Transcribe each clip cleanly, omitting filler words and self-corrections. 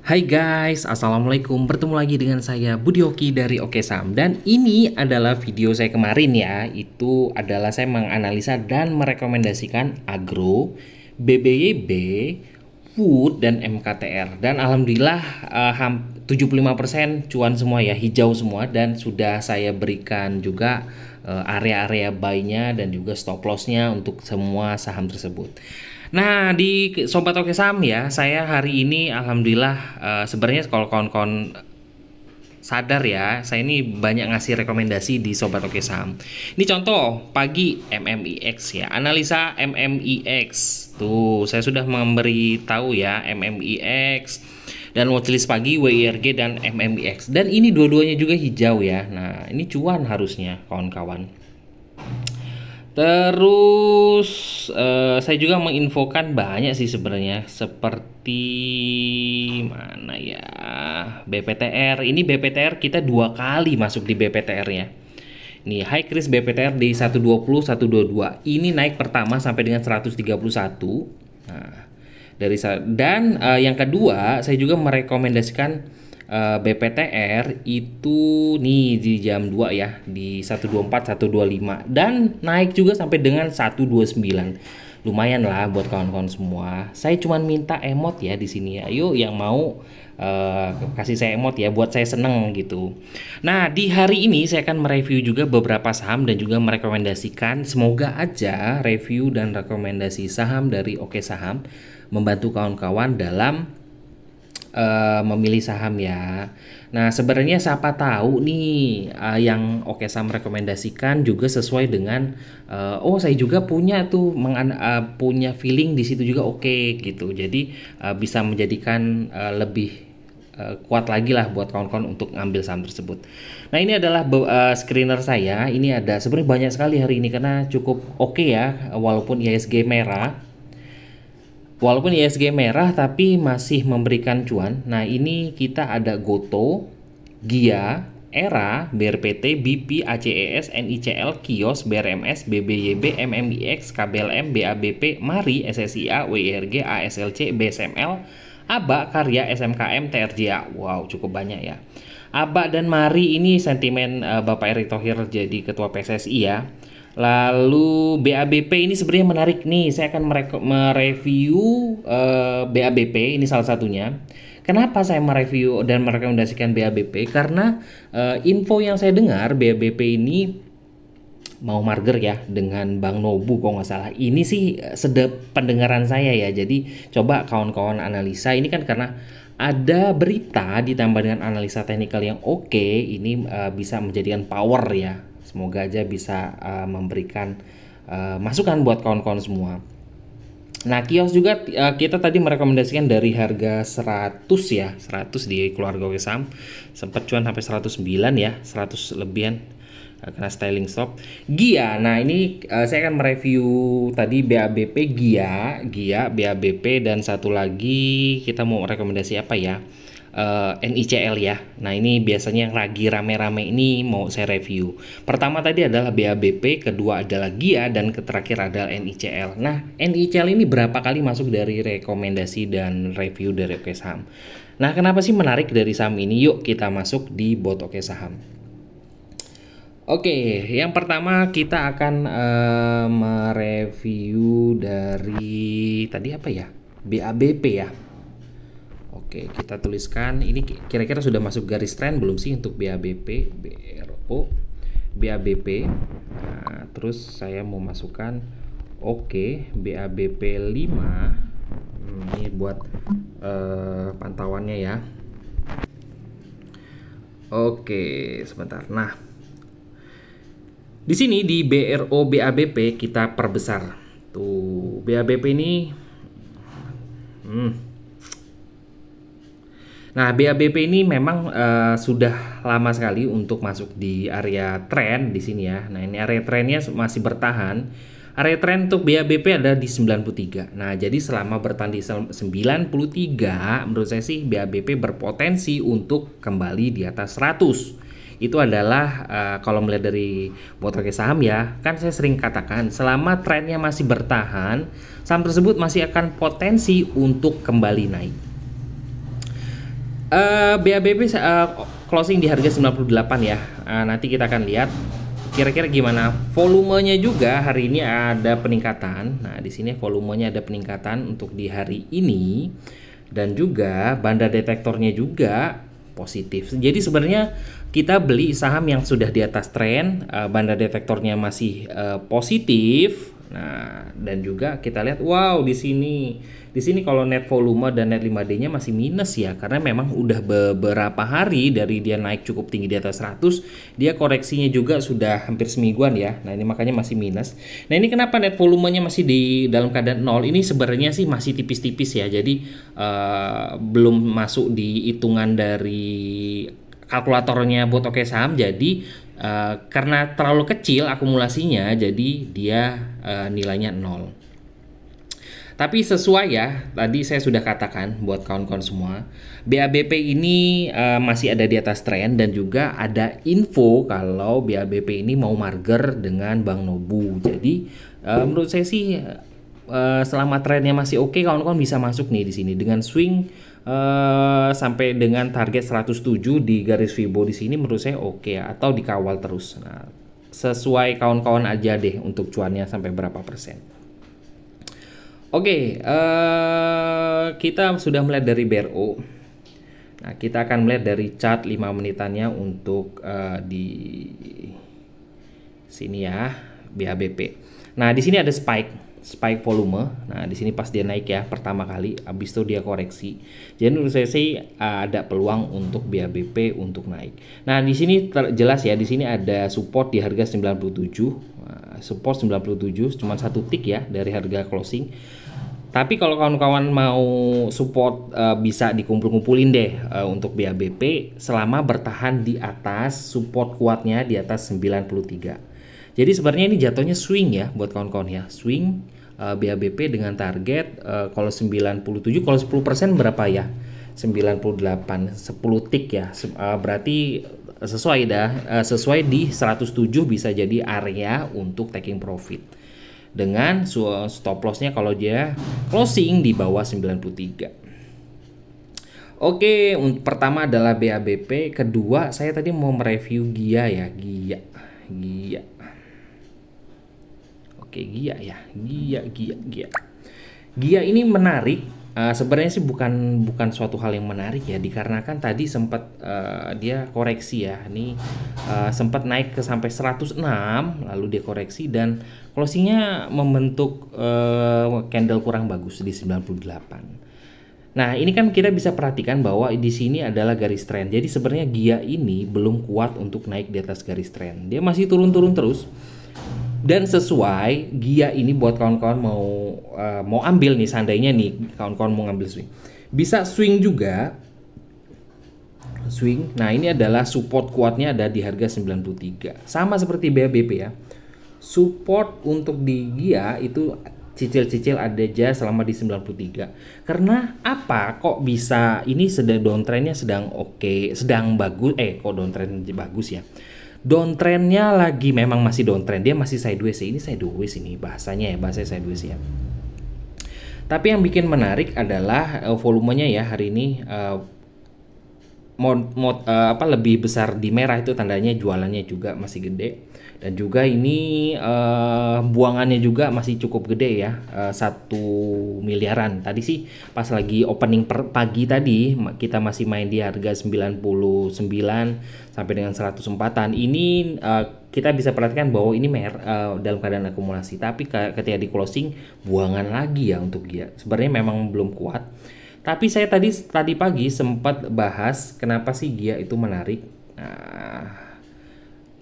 Hai guys, assalamualaikum. Bertemu lagi dengan saya Budi Hoki dari Oke Saham. Dan ini adalah video saya kemarin ya. Itu adalah saya menganalisa dan merekomendasikan Agro, BBYB, Wood dan MKTR. Dan alhamdulillah 75% cuan semua ya, hijau semua. Dan sudah saya berikan juga area-area buy-nya dan juga stop loss-nya untuk semua saham tersebut. Nah, di Sobat Oke Saham ya, saya hari ini alhamdulillah sebenarnya kalau kawan-kawan sadar ya, saya ini banyak ngasih rekomendasi di Sobat Oke Saham. Ini contoh pagi MMIX ya, analisa MMIX. Tuh, saya sudah memberi tahu ya MMIX dan watchlist pagi WIRG dan MMIX. Dan ini dua-duanya juga hijau ya. Nah, ini cuan harusnya kawan-kawan. Terus saya juga menginfokan banyak sih sebenarnya, seperti mana ya, BPTR. Ini BPTR kita 2 kali masuk di BPTR ya. Ini high risk BPTR di 120 122. Ini naik pertama sampai dengan 131. Nah, dan yang kedua saya juga merekomendasikan BPTR itu nih di jam 2 ya, di 124 125 dan naik juga sampai dengan 129. Lumayan lah buat kawan-kawan semua. Saya cuma minta emot ya di sini ya. Yuk yang mau kasih saya emot ya, buat saya seneng gitu. Nah, di hari ini saya akan mereview juga beberapa saham dan juga merekomendasikan, semoga aja review dan rekomendasi saham dari Oke Saham membantu kawan-kawan dalam memilih saham ya. Nah, sebenarnya siapa tahu nih yang Oke Saham rekomendasikan juga sesuai dengan saya juga punya tuh punya feeling di situ juga oke gitu. Jadi bisa menjadikan lebih kuat lagi lah buat kawan-kawan untuk ngambil saham tersebut. Nah, ini adalah screener saya. Ini ada sebenarnya banyak sekali hari ini karena cukup oke ya, walaupun IHSG merah. Walaupun IHSG merah tapi masih memberikan cuan. Nah, ini kita ada Goto, Gia, Era, BRPT, BP, ACES, NICL, Kios, BRMS, BBYB, MMIX, KBLM, BABP, Mari, SSIA, WIRG, ASLC, BSML, ABA, Karya, SMKM, TRJA. Wow, cukup banyak ya. ABA dan Mari ini sentimen Bapak Erick Thohir jadi ketua PSSI ya. Lalu BABP ini sebenarnya menarik nih. Saya akan mereview BABP, ini salah satunya. Kenapa saya mereview dan merekomendasikan BABP? Karena info yang saya dengar BABP ini mau merger ya dengan Bank Nobu kalau nggak salah. Ini sih sedep pendengaran saya ya. Jadi coba kawan-kawan analisa. Ini kan karena ada berita ditambah dengan analisa teknikal yang oke, ini bisa menjadikan power ya. Semoga aja bisa memberikan masukan buat kawan-kawan semua. Nah, Kios juga kita tadi merekomendasikan dari harga 100 ya, 100 di keluarga Oke Saham. Sempat cuan sampai 109 ya, 100 lebihan karena styling stop. Gia, nah ini saya akan mereview tadi BABP, Gia, BABP, dan satu lagi kita mau rekomendasi apa ya? NICL ya. Nah, ini biasanya yang lagi rame-rame ini mau saya review. Pertama tadi adalah BABP, kedua adalah Gia, dan terakhir adalah NICL. Nah, NICL ini berapa kali masuk dari rekomendasi dan review dari Oke Saham. Nah, kenapa sih menarik dari saham ini? Yuk kita masuk di bot Oke Saham. Oke, yang pertama kita akan mereview dari tadi apa ya? BABP ya. Oke, kita tuliskan ini kira-kira sudah masuk garis tren belum sih untuk BABP, BRO, BABP. Nah, terus saya mau masukkan BABP 5. Ini buat pantauannya ya. Oke, sebentar. Nah, di sini di BRO BABP kita perbesar. Tuh, BABP ini Nah, BABP ini memang sudah lama sekali untuk masuk di area tren di sini ya. Nah, ini area trennya masih bertahan. Area tren untuk BABP ada di 93. Nah, jadi selama bertahan di 93, menurut saya sih BABP berpotensi untuk kembali di atas 100. Itu adalah kalau melihat dari bot Oke Saham ya, kan saya sering katakan selama trennya masih bertahan, saham tersebut masih akan potensi untuk kembali naik. BABP closing di harga 98 ya. Nanti kita akan lihat kira-kira gimana volumenya juga hari ini ada peningkatan. Nah, di sini volumenya ada peningkatan untuk di hari ini dan juga banda detektornya juga positif. Jadi sebenarnya kita beli saham yang sudah di atas tren, banda detektornya masih positif. Nah, dan juga kita lihat wow di sini kalau net volume dan net 5D-nya masih minus ya, karena memang udah beberapa hari dari dia naik cukup tinggi di atas 100, dia koreksinya juga sudah hampir semingguan ya. Nah, ini makanya masih minus. Nah, ini kenapa net volumenya masih di dalam keadaan nol? Ini sebenarnya sih masih tipis-tipis ya. Jadi belum masuk di hitungan dari kalkulatornya buat oke saham. Jadi karena terlalu kecil akumulasinya, jadi dia nilainya 0. Tapi sesuai ya, tadi saya sudah katakan buat kawan-kawan semua, BABP ini masih ada di atas tren dan juga ada info kalau BABP ini mau merger dengan Bank Nobu. Jadi menurut saya sih selama trennya masih oke, kawan-kawan bisa masuk nih di sini dengan swing sampai dengan target 107 di garis Fibo di sini menurut saya oke ya, atau dikawal terus. Nah, sesuai kawan-kawan aja deh untuk cuannya sampai berapa persen. Oke, kita sudah melihat dari BRO. Nah, kita akan melihat dari chart 5 menitannya untuk di sini ya, BABP. Nah, di sini ada spike volume. Nah, di sini pas dia naik ya pertama kali, habis itu dia koreksi. Jadi menurut saya sih ada peluang untuk BABP untuk naik. Nah, di sini jelas ya, di sini ada support di harga 97. Support 97 cuma satu tick ya dari harga closing. Tapi kalau kawan-kawan mau support bisa dikumpul-kumpulin deh untuk BABP selama bertahan di atas support kuatnya di atas 93. Jadi sebenarnya ini jatuhnya swing ya buat kawan-kawan ya. Swing BABP dengan target kalau 97, kalau 10% berapa ya? 98, 10 tick ya. Berarti sesuai sesuai di 107 bisa jadi area untuk taking profit. Dengan stop lossnya kalau dia closing di bawah 93. Oke, pertama adalah BABP, kedua saya tadi mau mereview GIA ya, GIA. Oke, GIA ya, GIA ini menarik. Sebenarnya sih bukan suatu hal yang menarik ya, dikarenakan tadi sempat dia koreksi ya. Ini sempat naik ke sampai 106, lalu dia koreksi dan closingnya membentuk candle kurang bagus di 98. Nah, ini kan kita bisa perhatikan bahwa di sini adalah garis tren. Jadi sebenarnya GIA ini belum kuat untuk naik di atas garis tren. Dia masih turun-turun terus. Dan sesuai GIA ini buat kawan-kawan mau ambil nih, seandainya nih kawan-kawan mau ngambil swing, bisa swing juga. Swing. Nah, ini adalah support kuatnya ada di harga 93. Sama seperti BABP ya. Support untuk di GIA itu cicil-cicil ada aja selama di 93. Karena apa? Kok bisa ini sedang downtrendnya sedang oke, sedang bagus. Kok downtrend bagus ya? Downtrendnya lagi memang masih downtrend, dia masih sideways. Ini sideways ini bahasanya ya, bahasa sideways ya. Tapi yang bikin menarik adalah volumenya ya hari ini lebih besar di merah, itu tandanya jualannya juga masih gede. Dan juga ini buangannya juga masih cukup gede ya, 1 miliaran. Tadi sih pas lagi opening pagi tadi kita masih main di harga 99 sampai dengan 104-an. Ini kita bisa perhatikan bahwa ini dalam keadaan akumulasi. Tapi ketika di closing buangan lagi ya untuk dia. Sebenarnya memang belum kuat. Tapi saya tadi pagi sempat bahas kenapa sih GIA itu menarik. Nah,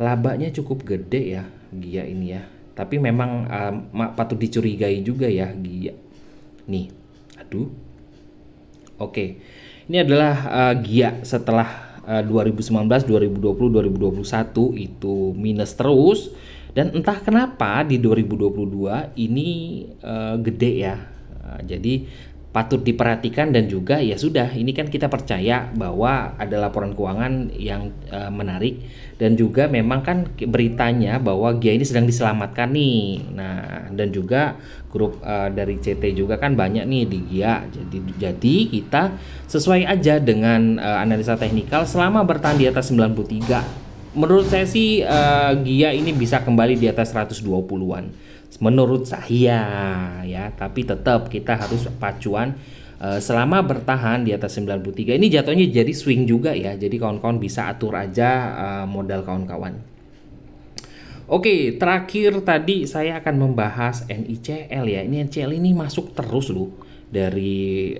labanya cukup gede ya GIA ini ya. Tapi memang patut dicurigai juga ya GIA. Nih, aduh. Oke. Ini adalah GIA setelah 2019, 2020, 2021 itu minus terus. Dan entah kenapa di 2022 ini gede ya. Jadi patut diperhatikan, dan juga ya sudah, ini kan kita percaya bahwa ada laporan keuangan yang menarik, dan juga memang kan beritanya bahwa Gia ini sedang diselamatkan nih. Nah, dan juga grup dari CT juga kan banyak nih di Gia. Jadi kita sesuai aja dengan analisa teknikal selama bertahan di atas 93. Menurut saya sih Gia ini bisa kembali di atas 120-an. Menurut saya ya, tapi tetap kita harus pacuan selama bertahan di atas 93. Ini jatuhnya jadi swing juga ya. Jadi kawan-kawan bisa atur aja modal kawan-kawan. Oke, terakhir tadi saya akan membahas NICL ya. Ini NICL ini masuk terus loh dari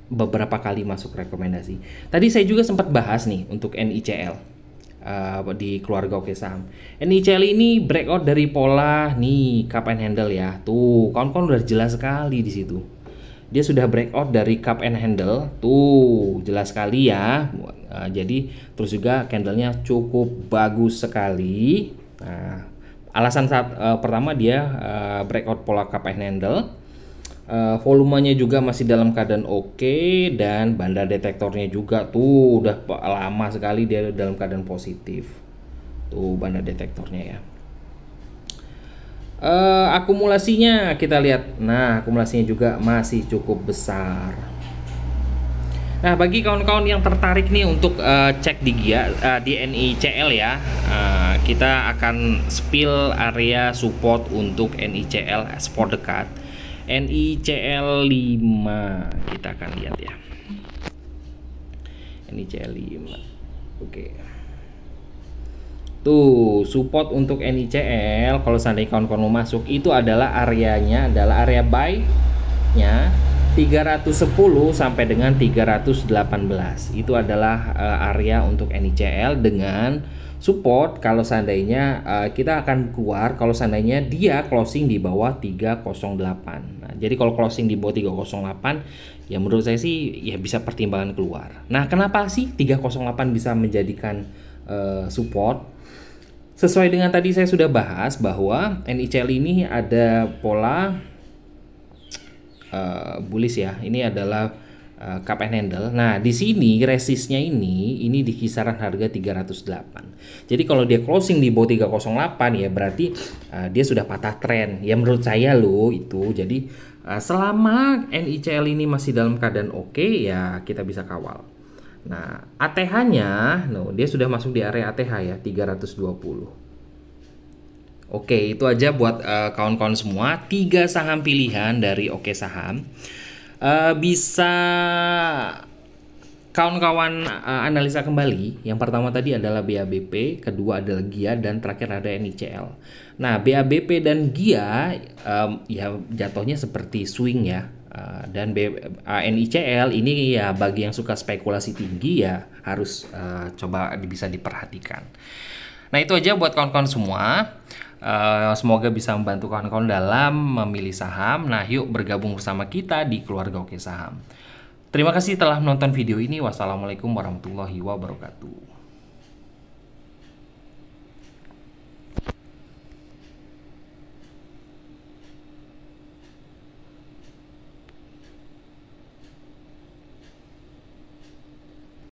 beberapa kali masuk rekomendasi. Tadi saya juga sempat bahas nih untuk NICL. Di keluarga Oke Saham. NICL ini breakout dari pola nih cup and handle ya. Tuh, kawan-kawan udah jelas sekali di situ. Dia sudah breakout dari cup and handle. Tuh, jelas sekali ya. Jadi terus juga candlenya cukup bagus sekali. Nah, alasan pertama dia breakout pola cup and handle. Volumenya juga masih dalam keadaan oke, dan banda detektornya juga tuh udah lama sekali dia dalam keadaan positif. Tuh banda detektornya ya. Akumulasinya kita lihat. Nah, akumulasinya juga masih cukup besar. Nah, bagi kawan-kawan yang tertarik nih untuk cek di Gia di NICL ya, kita akan spill area support untuk NICL support dekat. NICL 5 kita akan lihat ya. NICL 5. Oke. Tuh, support untuk NICL kalau seandainya kawan-kawan mau masuk itu adalah areanya adalah area buy-nya 310 sampai dengan 318. Itu adalah area untuk NICL dengan support kalau seandainya kita akan keluar kalau seandainya dia closing di bawah 308. Nah, jadi kalau closing di bawah 308 ya menurut saya sih ya bisa pertimbangan keluar. Nah, kenapa sih 308 bisa menjadikan support? Sesuai dengan tadi saya sudah bahas bahwa NICL ini ada pola bullish ya. Ini adalah cup and handle. Nah, di sini resistnya ini di kisaran harga 308. Jadi kalau dia closing di bawah 308 ya berarti dia sudah patah tren. Ya menurut saya loh itu. Jadi selama NICL ini masih dalam keadaan oke ya kita bisa kawal. Nah, ATH-nya dia sudah masuk di area ATH ya 320. Oke, itu aja buat kawan-kawan semua. 3 saham pilihan dari Oke Saham. Bisa kawan-kawan analisa kembali. Yang pertama tadi adalah BABP, kedua adalah Gia, dan terakhir ada NICL. Nah, BABP dan Gia ya jatuhnya seperti swing ya. Dan NICL ini ya bagi yang suka spekulasi tinggi ya harus coba bisa diperhatikan. Nah, itu aja buat kawan-kawan semua. Semoga bisa membantu kawan-kawan dalam memilih saham. Nah, yuk bergabung bersama kita di keluarga Oke Saham. Terima kasih telah menonton video ini. Wassalamualaikum warahmatullahi wabarakatuh.